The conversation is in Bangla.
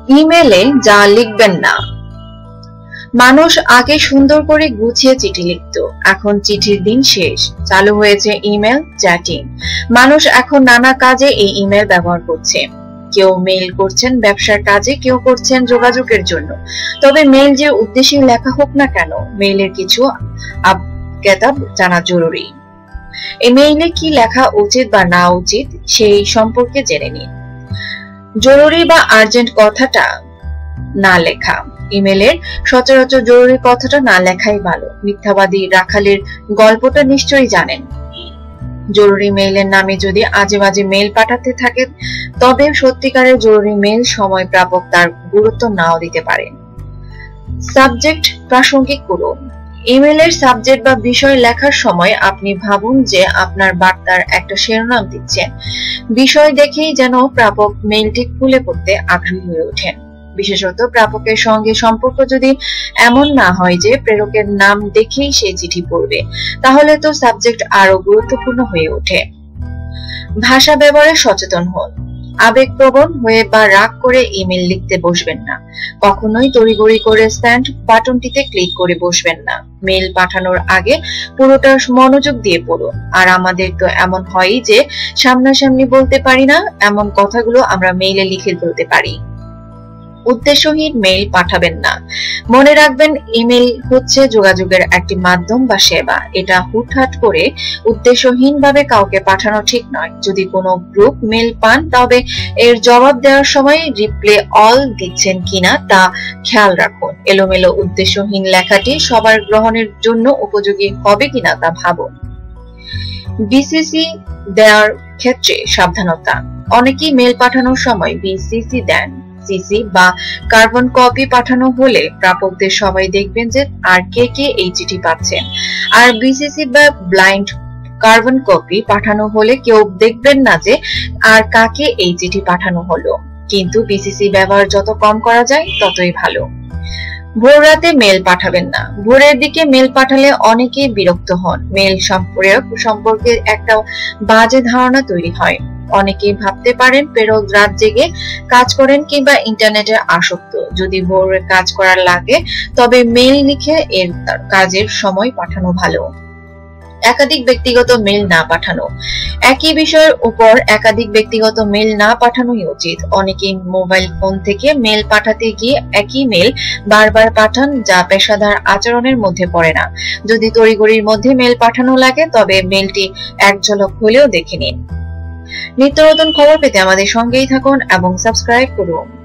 ইমেলে যা লিখবেন না। মানুষ আগে সুন্দর করে গুছিয়ে চিঠি লিখত, এখন চিঠির দিন শেষ, চালু হয়েছে ইমেল চ্যাটিং। মানুষ এখন নানা কাজে এই ইমেল ব্যবহার করছে। কেউ মেইল করছেন ব্যবসার কাজে, কেউ করছেন যোগাযোগের জন্য। তবে মেইল যে উদ্দেশ্যে লেখা হোক না কেন, মেইলের কিছু আবকেতাব জানা জরুরি। এই মেইলে কি লেখা উচিত বা না উচিত সেই সম্পর্কে জেনে নিন। জরুরি বা আর্জেন্ট কথাটা না লেখা। ইমেলের সচরাচর জরুরি কথাটা না লেখাই ভালো। মিথ্যাবাদী রাখালের গল্পটা নিশ্চয়ই জানেন। জরুরি মেইলের নামে যদি আজে বাজে মেইল পাঠাতে থাকেন, তবে সত্যিকারের জরুরি মেইল সময় প্রাপক তার গুরুত্ব নাও দিতে পারে। সাবজেক্ট প্রাসঙ্গিক করুন। ইমেলের সাবজেক্ট বা বিষয় লেখার সময় আপনি ভাবুন যে আপনার বার্তার একটা শিরোনাম দিচ্ছেন। বিষয় দেখেই যেন প্রাপক মেইলটি খুলে পড়তে আগ্রহী হয়ে ওঠেন। বিশেষত প্রাপকের সঙ্গে সম্পর্ক যদি এমন না হয় যে প্রেরকের নাম দেখেই সে চিঠি পড়বে, তাহলে তো সাবজেক্ট আরো গুরুত্বপূর্ণ হয়ে ওঠে। ভাষা ব্যবহারে সচেতন হন। আবেগপ্রবণ হয়ে বা রাগ করে ইমেল লিখতে বসবেন না। কখনোই তড়িঘড়ি করে সেন্ড বাটনটিতে ক্লিক করে বসবেন না। মেইল পাঠানোর আগে পুরোটা মনোযোগ দিয়ে পড়ুন। আর আমাদের তো এমন হয় যে সামনাসামনি বলতে পারি না এমন কথাগুলো আমরা মেইলে লিখে ফেলতে পারি। উদ্দেশ্যহীন মেইল পাঠাবেন না। মনে রাখবেন, ইমেল হচ্ছে যোগাযোগের একটি মাধ্যম বা সেবা। এটা হুটহাট করে উদ্দেশ্যহীনভাবে কাউকে পাঠানো ঠিক নয়। যদি কোনো গ্রুপ মেইল পান, তবে এর জবাব দেওয়ার সময় রিপ্লে অল দিচ্ছেন কিনা তা খেয়াল রাখুন। এলোমেলো উদ্দেশ্যহীন লেখাটি সবার গ্রহণের জন্য উপযোগী হবে কিনা তা ভাবুন। বিসিসি দেওয়ার ক্ষেত্রে সাবধানতা। অনেকেই মেইল পাঠানোর সময় বিসিসি দেন। সিসি বা কার্বন কপি পাঠানো হলে প্রাপকদের সবাই দেখবেন যে আর কে কে এই চিঠি পাচ্ছেন। আর বিসিসি বা ব্লাইন্ড কার্বন কপি পাঠানো হলে কেউ দেখবেন না যে আর কাকে এই চিঠি পাঠানো হলো। কিন্তু বিসিসি ব্যবহার যত কম করা যায় ততই ভালো। ভোর রাতে মেল পাঠাবেন না। ভোরের দিকে মেল পাঠালে অনেকেই বিরক্ত হন। মেল সম্পর্কে একটা বাজে ধারণা তৈরি হয়। অনেকেই ভাবতে পারেন প্রেরক রাত জেগে কাজ করেন কিংবা ইন্টারনেটে আসক্ত। যদি ভোরে কাজ করার লাগে, তবে মেইল লিখে এর কাজের সময় পাঠানো ভালো। একাধিক ব্যক্তিগত মেইল না পাঠানো। একই বিষয়ের উপর একাধিক ব্যক্তিগত মেইল না পাঠানোই উচিত। অনেকেই মোবাইল ফোন থেকে মেইল পাঠাতে গিয়ে একই মেইল বারবার পাঠান, যা পেশাদার আচরণের মধ্যে পড়ে না। যদি তড়িঘড়ির মধ্যে মেইল পাঠানো লাগে, তবে মেইলটি এক ঝলক হলেও দেখে নিন। নিত্য নতুন খবর পেতে আমাদের সঙ্গেই থাকুন এবং সাবস্ক্রাইব করুন।